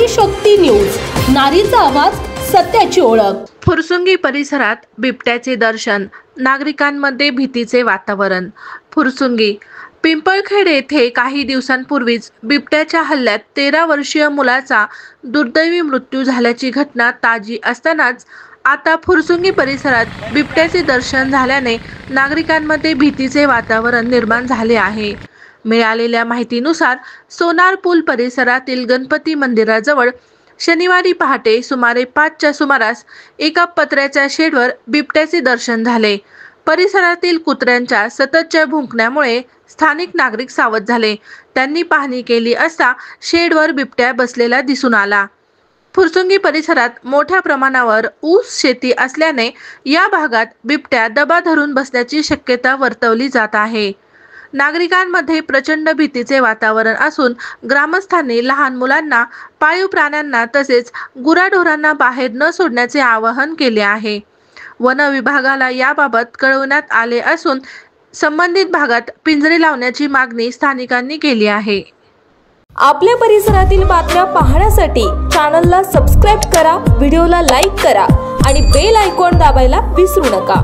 नारी शक्ती न्यूज, नारीचा आवाज, सत्याची ओळख। फुरसुंगी परिसरात बिबट्याचे दर्शन, नागरिकांमध्ये भीतीचे वातावरण। फुरसुंगी पिंपळखेड येथे काही दिवसांपूर्वीच बिबट्याच्या हल्ल्यात 13 वर्षीय मुलाचा दुर्दैवी मृत्यू झाल्याची घटना ताजी असतानाच आता फुरसुंगी परिसरात बिबट्याचे दर्शन झाल्याने नागरिकांमध्ये भीतीचे वातावरण निर्माण झाले आहे। मिळालेल्या माहितीनुसार सोनार पूल परिसरातील गणपती मंदिराजवळ शनिवारी पहाटे सुमारे 5च्या सुमारास एका पत्र्याच्या शेडवर बिबट्याचे दर्शन झाले। परिसरातील कुत्र्यांच्या सततच्या भुंकण्यामुळे स्थानिक नागरिक सावध झाले। त्यांनी पाहणी केली असता शेडवर बिबट्या बसलेला दिसून आला। फुरसुंगी परिसरात मोठ्या प्रमाणावर ऊस शेती असल्याने या भागात बिबट्या दबा धरून बसण्याची शक्यता वर्तवली जात आहे। नागरिकांमध्ये प्रचंड भीतीचे वातावरण असून ग्रामस्थांनी लहान मुलांना, पाळीव प्राण्यांना तसेच गुराढोरांना बाहेर न सोडण्याचे आवाहन केले आहे। वन विभागाला याबाबत कळवण्यात आले असून संबंधित भागात पिंजरे लावण्याची मागणी स्थानिकांनी केली आहे। आपल्या परिसरातील बातम्या पाहण्यासाठी चॅनलला सबस्क्राइब करा, व्हिडिओला लाईक करा आणि बेल आयकॉन दाबायला विसरू नका।